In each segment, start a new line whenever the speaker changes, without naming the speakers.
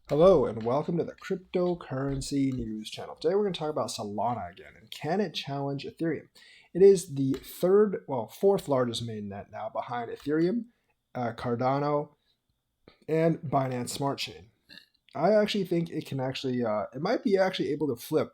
Hello and welcome to the Cryptocurrency News channel. Today we're going to talk about Solana again and can it challenge Ethereum? It is the fourth largest mainnet now behind Ethereum, Cardano, and Binance Smart Chain. I actually think it can it might be actually able to flip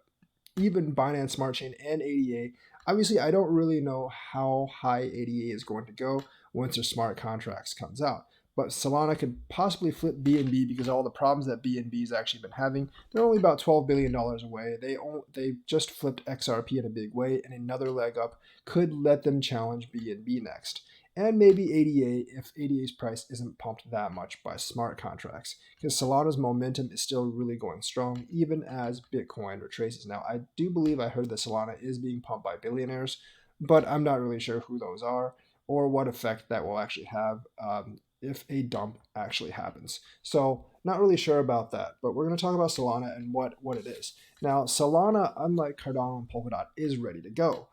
even Binance Smart Chain and ADA. Obviously, I don't really know how high ADA is going to go once their smart contracts comes out. But Solana could possibly flip BNB because of all the problems that BNB has actually been having. They're only about $12 billion away. They just flipped XRP in a big way, and another leg up could let them challenge BNB next. And maybe ADA if ADA's price isn't pumped that much by smart contracts, because Solana's momentum is still really going strong, even as Bitcoin retraces. Now, I do believe I heard that Solana is being pumped by billionaires, but I'm not really sure who those are or what effect that will actually have if a dump actually happens. So not really sure about that, but we're going to talk about Solana and what it is. Now, Solana, unlike Cardano and Polkadot, is ready to go.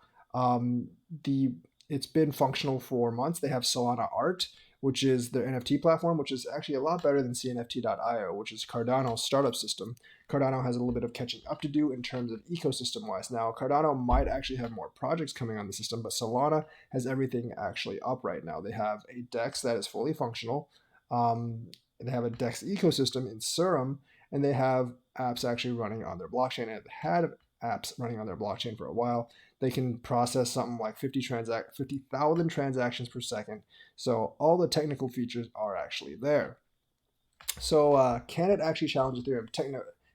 It's been functional for months. They have Solana Art, which is their NFT platform, which is actually a lot better than CNFT.io, which is Cardano's startup system. Cardano has a little bit of catching up to do in terms of ecosystem-wise. Now, Cardano might actually have more projects coming on the system, but Solana has everything actually up right now. They have a DEX that is fully functional. They have a DEX ecosystem in Serum, and they have apps actually running on their blockchain, and they've had apps running on their blockchain for a while. They can process something like 50,000 transactions per second. So all the technical features are actually there. So can it actually challenge Ethereum?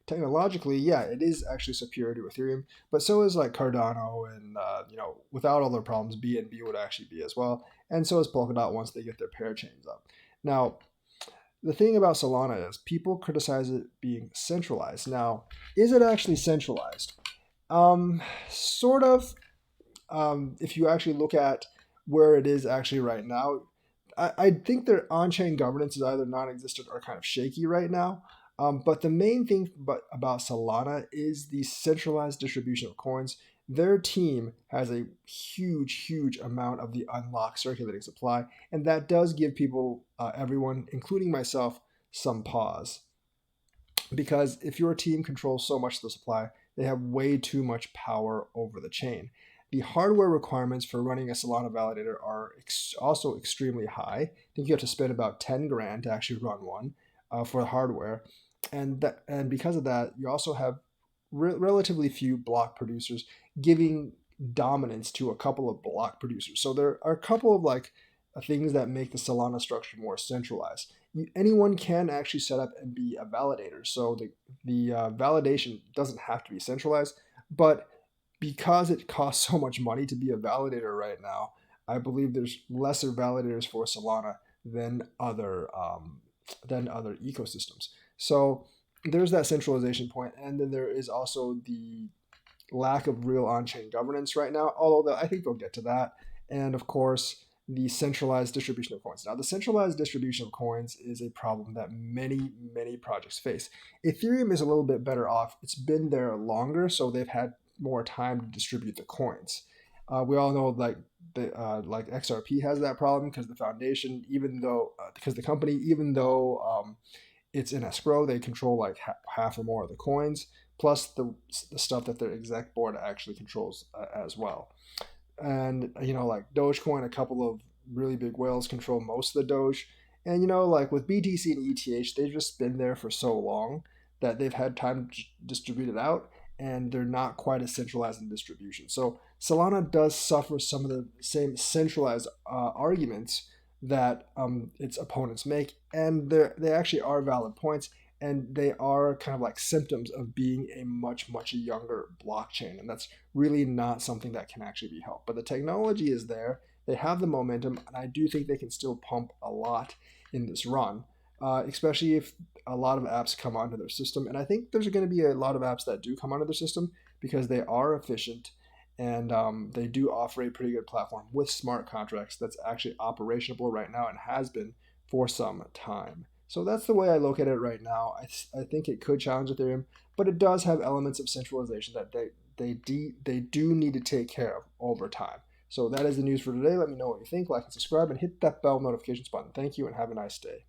Technologically, yeah, it is actually superior to Ethereum, but so is like Cardano, and without all their problems, BNB would actually be as well, and so is Polkadot once they get their parachains up. Now, the thing about Solana is people criticize it being centralized. Now, is it actually centralized? Sort of. If you actually look at where it is actually right now, I think their on-chain governance is either non-existent or kind of shaky right now. But the main thing about Solana is the centralized distribution of coins. Their team has a huge amount of the unlocked circulating supply, and that does give people, everyone, including myself, some pause. Because if your team controls so much of the supply, they have way too much power over the chain. The hardware requirements for running a Solana validator are also extremely high. I think you have to spend about 10 grand to actually run one for the hardware. And because of that, you also have relatively few block producers, giving dominance to a couple of block producers. So there are a couple of things that make the Solana structure more centralized. Anyone can actually set up and be a validator. So the validation doesn't have to be centralized, but because it costs so much money to be a validator right now, I believe there's lesser validators for Solana than other ecosystems. So there's that centralization point, and then there is also the lack of real on-chain governance right now. Although I think they'll get to that, and of course the centralized distribution of coins. Now, the centralized distribution of coins is a problem that many projects face. Ethereum is a little bit better off. It's been there longer, so they've had more time to distribute the coins. We all know like XRP has that problem because the foundation, because the company, even though it's in escrow, they control like half or more of the coins, plus the stuff that their exec board actually controls as well. And like Dogecoin, a couple of really big whales control most of the Doge. And like with BTC and ETH, they've just been there for so long that they've had time to distribute it out, and they're not quite as centralized in distribution. So Solana does suffer some of the same centralized arguments that its opponents make, and they actually are valid points, and they are kind of like symptoms of being a much younger blockchain, and that's really not something that can actually be helped. But the technology is there, they have the momentum, and I do think they can still pump a lot in this run, especially if a lot of apps come onto their system. And I think there's going to be a lot of apps that do come onto their system because they are efficient, and they do offer a pretty good platform with smart contracts that's actually operational right now and has been for some time. So that's the way I look at it right now. I think it could challenge Ethereum, but it does have elements of centralization that they do need to take care of over time. So that is the news for today. Let me know what you think. Like and subscribe, and hit that bell notifications button. Thank you, and have a nice day.